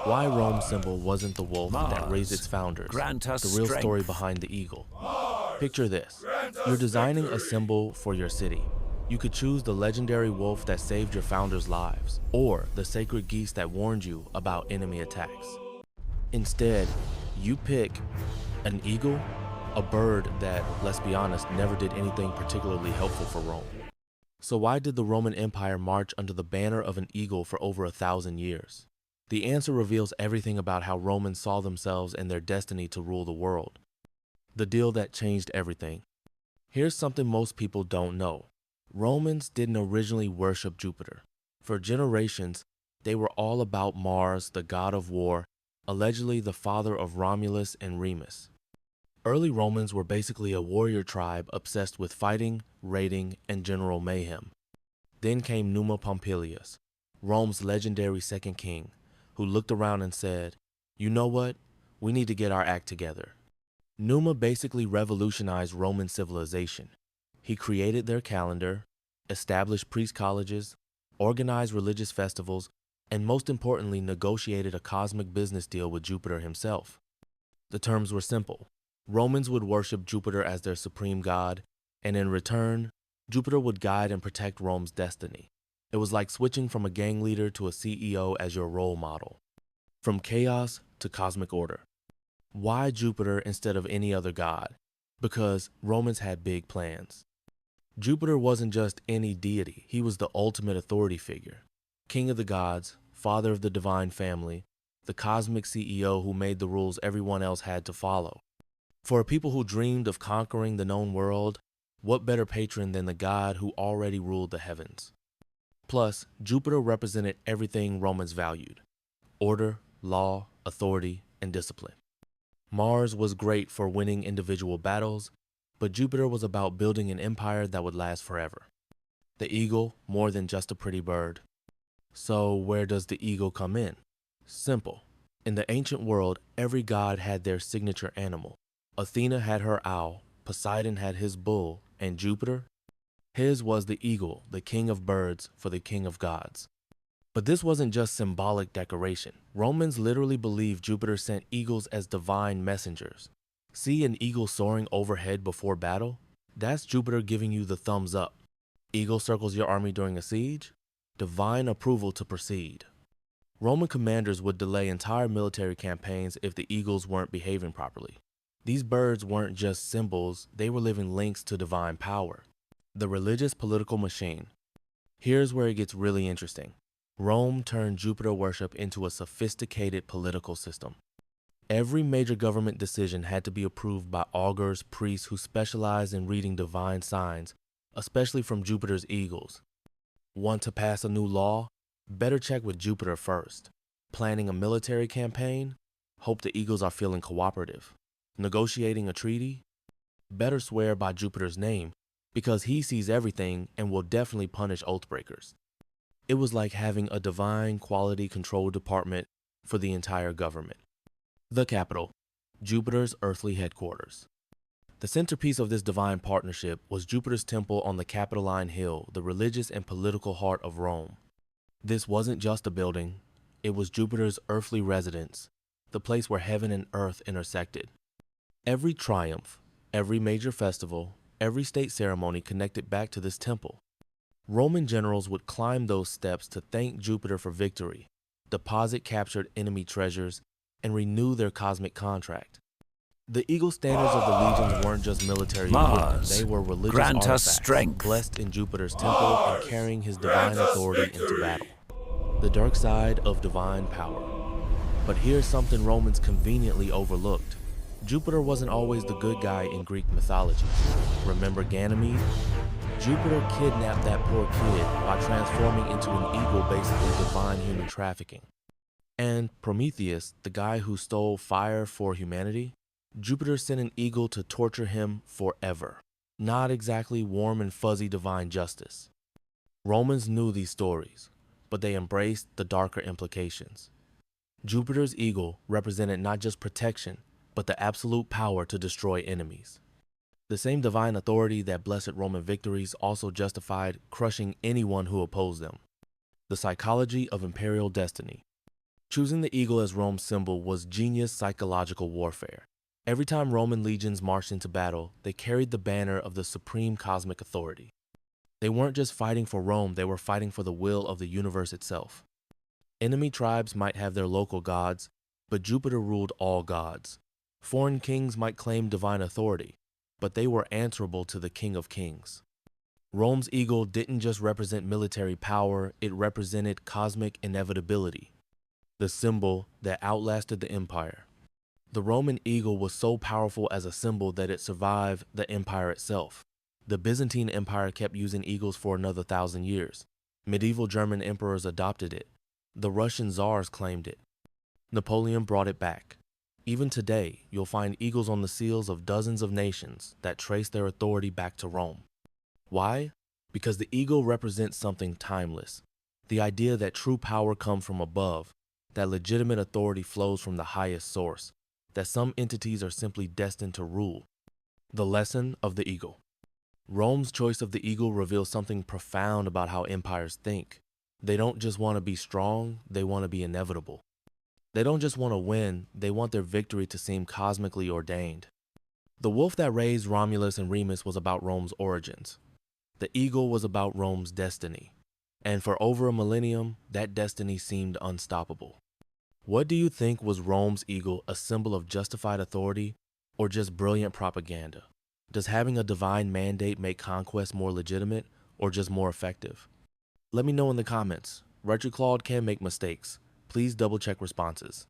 Why Rome's symbol wasn't the wolf that raised its Mars, founders, grant us the real story strength. behind the eagle. Picture this. You're designing a symbol for your city. You could choose the legendary wolf that saved your founders' lives, or the sacred geese that warned you about enemy attacks. Instead, you pick an eagle, a bird that, let's be honest, never did anything particularly helpful for Rome. So why did the Roman Empire march under the banner of an eagle for over 1,000 years? The answer reveals everything about how Romans saw themselves and their destiny to rule the world. The deal that changed everything. Here's something most people don't know. Romans didn't originally worship Jupiter. For generations, they were all about Mars, the god of war, allegedly the father of Romulus and Remus. Early Romans were basically a warrior tribe obsessed with fighting, raiding, and general mayhem. Then came Numa Pompilius, Rome's legendary second king, who looked around and said, "You know what? We need to get our act together." Numa basically revolutionized Roman civilization. He created their calendar, established priest colleges, organized religious festivals, and most importantly, negotiated a cosmic business deal with Jupiter himself. The terms were simple. Romans would worship Jupiter as their supreme god, and in return, Jupiter would guide and protect Rome's destiny. It was like switching from a gang leader to a CEO as your role model. From chaos to cosmic order. Why Jupiter instead of any other god? Because Romans had big plans. Jupiter wasn't just any deity, he was the ultimate authority figure. King of the gods, father of the divine family, the cosmic CEO who made the rules everyone else had to follow. For a people who dreamed of conquering the known world, what better patron than the god who already ruled the heavens? Plus, Jupiter represented everything Romans valued: order, law, authority, and discipline. Mars was great for winning individual battles, but Jupiter was about building an empire that would last forever. The eagle, more than just a pretty bird. So where does the eagle come in? Simple. In the ancient world, every god had their signature animal. Athena had her owl, Poseidon had his bull, and Jupiter? His was the eagle, the king of birds for the king of gods. But this wasn't just symbolic decoration. Romans literally believed Jupiter sent eagles as divine messengers. See an eagle soaring overhead before battle? That's Jupiter giving you the thumbs up. Eagle circles your army during a siege? Divine approval to proceed. Roman commanders would delay entire military campaigns if the eagles weren't behaving properly. These birds weren't just symbols, they were living links to divine power. The religious political machine. Here's where it gets really interesting. Rome turned Jupiter worship into a sophisticated political system. Every major government decision had to be approved by augurs, priests who specialized in reading divine signs, especially from Jupiter's eagles. Want to pass a new law? Better check with Jupiter first. Planning a military campaign? Hope the eagles are feeling cooperative. Negotiating a treaty? Better swear by Jupiter's name, because he sees everything and will definitely punish oathbreakers. It was like having a divine quality control department for the entire government. The capital, Jupiter's earthly headquarters. The centerpiece of this divine partnership was Jupiter's temple on the Capitoline Hill, the religious and political heart of Rome. This wasn't just a building, it was Jupiter's earthly residence, the place where heaven and earth intersected. Every triumph, every major festival, every state ceremony connected back to this temple. Roman generals would climb those steps to thank Jupiter for victory, deposit captured enemy treasures, and renew their cosmic contract. The eagle standards of the legions weren't just military equipment, Mars, they were religious grant us artifacts, strength. blessed in Jupiter's temple and carrying his divine authority into battle. The dark side of divine power. But here's something Romans conveniently overlooked. Jupiter wasn't always the good guy in Greek mythology. Remember Ganymede? Jupiter kidnapped that poor kid by transforming into an eagle, basically divine human trafficking. And Prometheus, the guy who stole fire for humanity, Jupiter sent an eagle to torture him forever. Not exactly warm and fuzzy divine justice. Romans knew these stories, but they embraced the darker implications. Jupiter's eagle represented not just protection, but the absolute power to destroy enemies. The same divine authority that blessed Roman victories also justified crushing anyone who opposed them. The psychology of imperial destiny. Choosing the eagle as Rome's symbol was genius psychological warfare. Every time Roman legions marched into battle, they carried the banner of the supreme cosmic authority. They weren't just fighting for Rome, they were fighting for the will of the universe itself. Enemy tribes might have their local gods, but Jupiter ruled all gods. Foreign kings might claim divine authority, but they were answerable to the King of Kings. Rome's eagle didn't just represent military power, it represented cosmic inevitability, the symbol that outlasted the empire. The Roman eagle was so powerful as a symbol that it survived the empire itself. The Byzantine Empire kept using eagles for another 1,000 years. Medieval German emperors adopted it. The Russian czars claimed it. Napoleon brought it back. Even today, you'll find eagles on the seals of dozens of nations that trace their authority back to Rome. Why? Because the eagle represents something timeless. The idea that true power comes from above, that legitimate authority flows from the highest source, that some entities are simply destined to rule. The lesson of the eagle. Rome's choice of the eagle reveals something profound about how empires think. They don't just want to be strong, they want to be inevitable. They don't just want to win, they want their victory to seem cosmically ordained. The wolf that raised Romulus and Remus was about Rome's origins. The eagle was about Rome's destiny. And for over a millennium, that destiny seemed unstoppable. What do you think, was Rome's eagle a symbol of justified authority or just brilliant propaganda? Does having a divine mandate make conquest more legitimate or just more effective? Let me know in the comments. Retroclawed can make mistakes. Please double check responses.